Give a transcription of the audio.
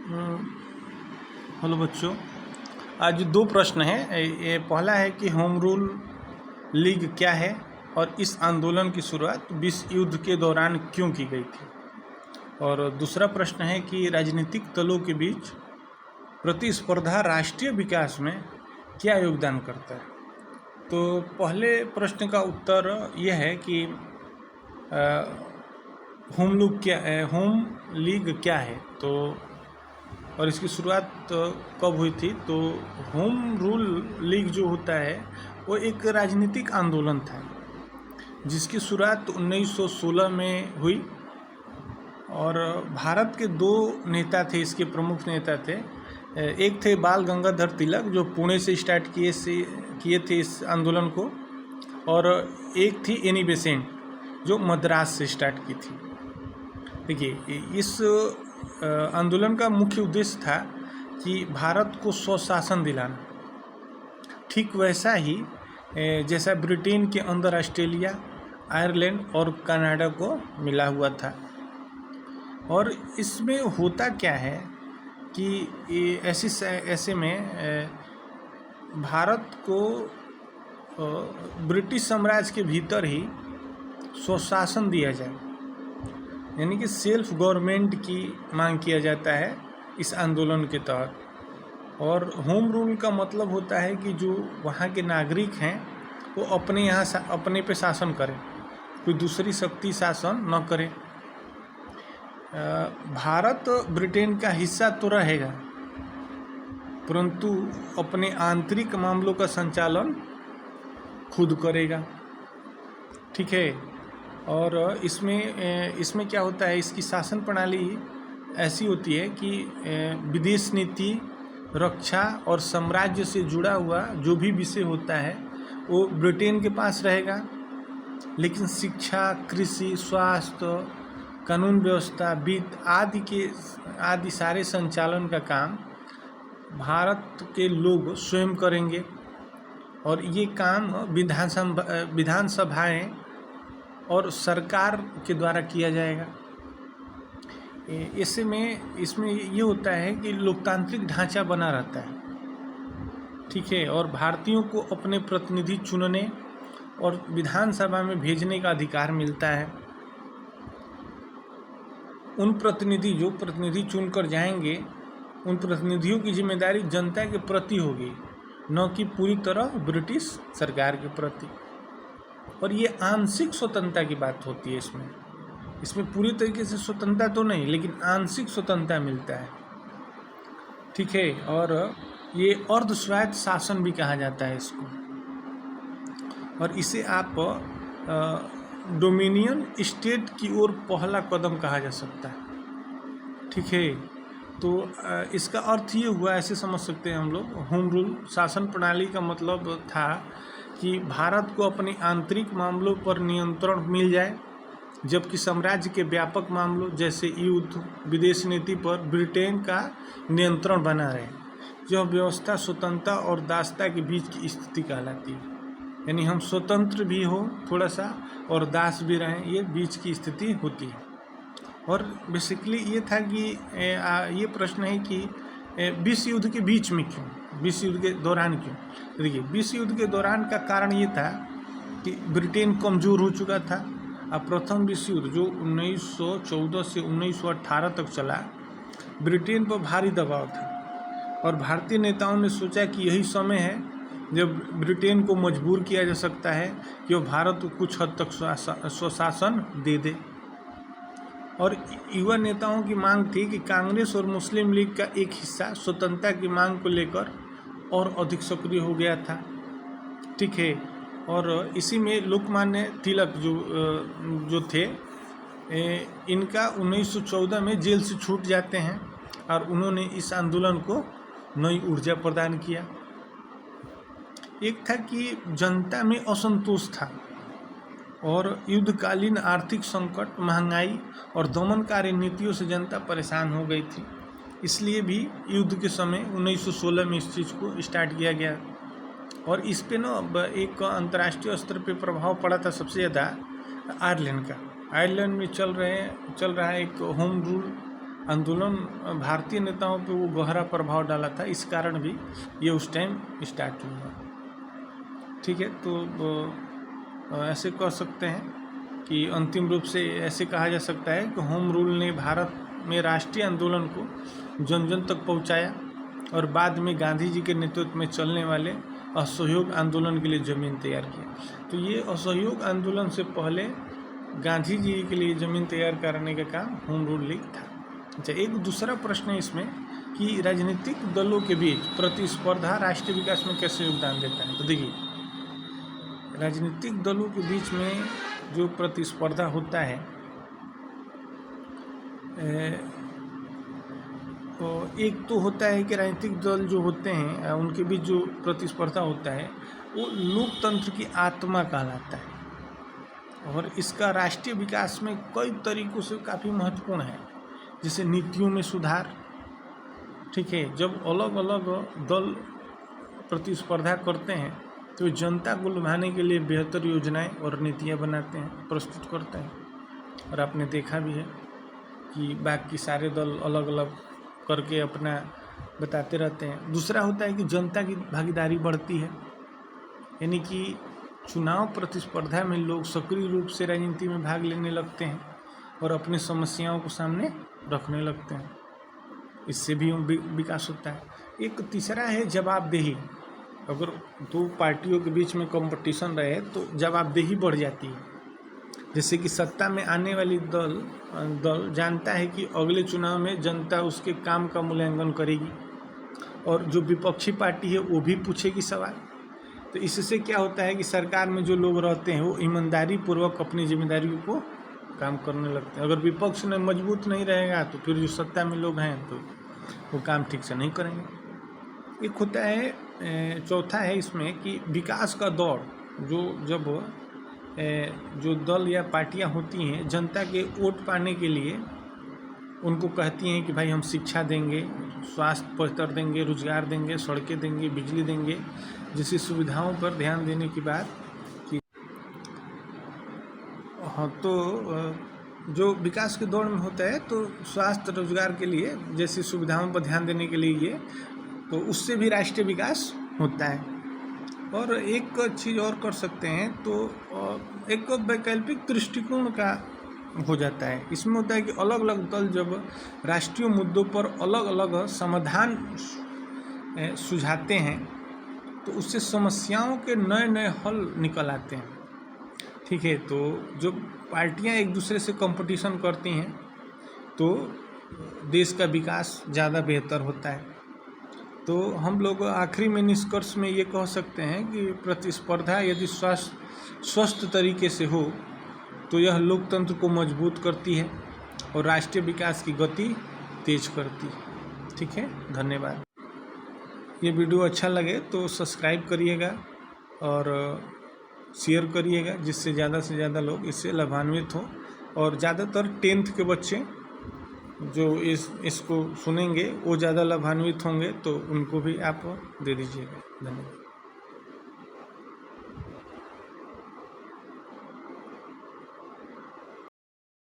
Hello बच्चों, आज दो प्रश्न हैं। ये पहला है कि होम रूल लीग क्या है और इस आंदोलन की शुरुआत विश्व युद्ध के दौरान क्यों की गई थी। और दूसरा प्रश्न है कि राजनीतिक दलों के बीच प्रतिस्पर्धा राष्ट्रीय विकास में क्या योगदान करता है। तो पहले प्रश्न का उत्तर यह है कि होम लीग क्या है। तो और इसकी शुरुआत कब हुई थी। तो होम रूल लीग जो होता है वो एक राजनीतिक आंदोलन था जिसकी शुरुआत 1916 में हुई। और भारत के दो नेता थे, इसके प्रमुख नेता थे। एक थे बाल गंगाधर तिलक जो पुणे से स्टार्ट किए थे इस आंदोलन को, और एक थी एनी बेसेंट जो मद्रास से स्टार्ट की थी। देखिए, इस आंदोलन का मुख्य उद्देश्य था कि भारत को स्वशासन दिलाना, ठीक वैसा ही जैसा ब्रिटेन के अंदर ऑस्ट्रेलिया, आयरलैंड और कनाडा को मिला हुआ था। और इसमें होता क्या है कि ऐसे में भारत को ब्रिटिश साम्राज्य के भीतर ही स्वशासन दिया जाए, यानी कि सेल्फ गवर्नमेंट की मांग किया जाता है इस आंदोलन के तहत। और होम रूल का मतलब होता है कि जो वहाँ के नागरिक हैं वो अपने पे शासन करें, कोई दूसरी शक्ति शासन न करे। भारत ब्रिटेन का हिस्सा तो रहेगा परंतु अपने आंतरिक मामलों का संचालन खुद करेगा, ठीक है। और इसमें क्या होता है, इसकी शासन प्रणाली ऐसी होती है कि विदेश नीति, रक्षा और साम्राज्य से जुड़ा हुआ जो भी विषय होता है वो ब्रिटेन के पास रहेगा, लेकिन शिक्षा, कृषि, स्वास्थ्य, कानून व्यवस्था, वित्त आदि सारे संचालन का काम भारत के लोग स्वयं करेंगे। और ये काम विधानसभाएं और सरकार के द्वारा किया जाएगा। इसमें ये होता है कि लोकतांत्रिक ढांचा बना रहता है, ठीक है। और भारतीयों को अपने प्रतिनिधि चुनने और विधानसभा में भेजने का अधिकार मिलता है। उन प्रतिनिधि चुनकर जाएंगे, उन प्रतिनिधियों की जिम्मेदारी जनता के प्रति होगी, न कि पूरी तरह ब्रिटिश सरकार के प्रति। और ये आंशिक स्वतंत्रता की बात होती है। इसमें पूरी तरीके से स्वतंत्रता तो नहीं, लेकिन आंशिक स्वतंत्रता मिलता है, ठीक है। और ये अर्ध स्वायत्त शासन भी कहा जाता है इसको। और इसे आप डोमिनियन स्टेट की ओर पहला कदम कहा जा सकता है, ठीक है। तो इसका अर्थ ये हुआ, ऐसे समझ सकते हैं हम लोग, होम रूल शासन प्रणाली का मतलब था कि भारत को अपने आंतरिक मामलों पर नियंत्रण मिल जाए, जबकि साम्राज्य के व्यापक मामलों जैसे युद्ध, विदेश नीति पर ब्रिटेन का नियंत्रण बना रहे। यह व्यवस्था स्वतंत्रता और दासता के बीच की स्थिति कहलाती है, यानी हम स्वतंत्र भी हो थोड़ा सा और दास भी रहें, ये बीच की स्थिति होती है। और बेसिकली ये था कि ये प्रश्न है कि विश्व युद्ध के बीच में क्यों, विश्व युद्ध के दौरान क्यों। तो देखिए, विश्व युद्ध के दौरान का कारण ये था कि ब्रिटेन कमज़ोर हो चुका था। अब प्रथम विश्व युद्ध जो 1914 से 1918 तक चला, ब्रिटेन पर भारी दबाव था। और भारतीय नेताओं ने सोचा कि यही समय है जब ब्रिटेन को मजबूर किया जा सकता है कि वह भारत को कुछ हद तक स्वशासन दे दे। और युवा नेताओं की मांग थी कि कांग्रेस और मुस्लिम लीग का एक हिस्सा स्वतंत्रता की मांग को लेकर और अधिक सक्रिय हो गया था, ठीक है। और इसी में लोकमान्य तिलक जो थे, इनका 1914 में जेल से छूट जाते हैं और उन्होंने इस आंदोलन को नई ऊर्जा प्रदान किया। एक था कि जनता में असंतोष था और युद्धकालीन आर्थिक संकट, महंगाई और दमनकारी नीतियों से जनता परेशान हो गई थी। इसलिए भी युद्ध के समय 1916 में इस चीज़ को स्टार्ट किया गया। और इस पे ना एक अंतर्राष्ट्रीय स्तर पे प्रभाव पड़ा था सबसे ज़्यादा आयरलैंड का। आयरलैंड में चल रहा है एक होम रूल आंदोलन भारतीय नेताओं पे वो गहरा प्रभाव डाला था, इस कारण भी ये उस टाइम स्टार्ट हुआ। ठीक है, तो ऐसे कह सकते हैं कि अंतिम रूप से ऐसे कहा जा सकता है कि होम रूल ने भारत में राष्ट्रीय आंदोलन को जन जन तक पहुंचाया और बाद में गांधी जी के नेतृत्व में चलने वाले असहयोग आंदोलन के लिए ज़मीन तैयार किया। तो ये असहयोग आंदोलन से पहले गांधी जी के लिए ज़मीन तैयार करने का काम होम रूल लीग था। अच्छा, एक दूसरा प्रश्न है इसमें कि राजनीतिक दलों के बीच प्रतिस्पर्धा राष्ट्रीय विकास में कैसे योगदान देता है। तो देखिए, राजनीतिक दलों के बीच में जो प्रतिस्पर्धा होता है, तो एक तो होता है कि राजनीतिक दल जो होते हैं उनके बीच जो प्रतिस्पर्धा होता है वो लोकतंत्र की आत्मा कहलाता है और इसका राष्ट्रीय विकास में कई तरीकों से काफ़ी महत्वपूर्ण है, जैसे नीतियों में सुधार। ठीक है, जब अलग अलग दल प्रतिस्पर्धा करते हैं तो जनता को लुभाने के लिए बेहतर योजनाएं और नीतियां बनाते हैं, प्रस्तुत करते हैं। और आपने देखा भी है कि बाकी सारे दल अलग अलग करके अपना बताते रहते हैं। दूसरा होता है कि जनता की भागीदारी बढ़ती है, यानी कि चुनाव प्रतिस्पर्धा में लोग सक्रिय रूप से राजनीति में भाग लेने लगते हैं और अपनी समस्याओं को सामने रखने लगते हैं। इससे भी विकास होता है। एक तीसरा है जवाबदेही। अगर दो पार्टियों के बीच में कंपटीशन रहे तो जवाबदेही बढ़ जाती है। जैसे कि सत्ता में आने वाली दल जानता है कि अगले चुनाव में जनता उसके काम का मूल्यांकन करेगी और जो विपक्षी पार्टी है वो भी पूछेगी सवाल। तो इससे क्या होता है कि सरकार में जो लोग रहते हैं वो ईमानदारी पूर्वक अपनी जिम्मेदारियों को काम करने लगते हैं। अगर विपक्ष में मजबूत नहीं रहेगा तो फिर जो सत्ता में लोग हैं तो वो काम ठीक से नहीं करेंगे। एक होता है चौथा है इसमें कि विकास का दौड़, जब जो दल या पार्टियां होती हैं जनता के वोट पाने के लिए उनको कहती हैं कि भाई हम शिक्षा देंगे, स्वास्थ्य बेहतर देंगे, रोजगार देंगे, सड़कें देंगे, बिजली देंगे, जैसी सुविधाओं पर ध्यान देने की बात की। हाँ, तो जो विकास के दौर में होता है तो स्वास्थ्य रोजगार के लिए जैसी सुविधाओं पर ध्यान देने के लिए ये, तो उससे भी राष्ट्रीय विकास होता है। और एक चीज़ और कर सकते हैं तो एक वैकल्पिक दृष्टिकोण का हो जाता है। इसमें होता है कि अलग अलग दल जब राष्ट्रीय मुद्दों पर अलग अलग समाधान सुझाते हैं तो उससे समस्याओं के नए नए हल निकल आते हैं। ठीक है, तो जो पार्टियां एक दूसरे से कंपटीशन करती हैं तो देश का विकास ज़्यादा बेहतर होता है। तो हम लोग आखिरी में निष्कर्ष में ये कह सकते हैं कि प्रतिस्पर्धा यदि स्वस्थ तरीके से हो तो यह लोकतंत्र को मजबूत करती है और राष्ट्रीय विकास की गति तेज करती है। ठीक है, धन्यवाद। ये वीडियो अच्छा लगे तो सब्सक्राइब करिएगा और शेयर करिएगा, जिससे ज़्यादा से ज़्यादा लोग इससे लाभान्वित हों। और ज़्यादातर 10th के बच्चे जो इसको सुनेंगे वो ज़्यादा लाभान्वित होंगे, तो उनको भी आप दे दीजिएगा। धन्यवाद।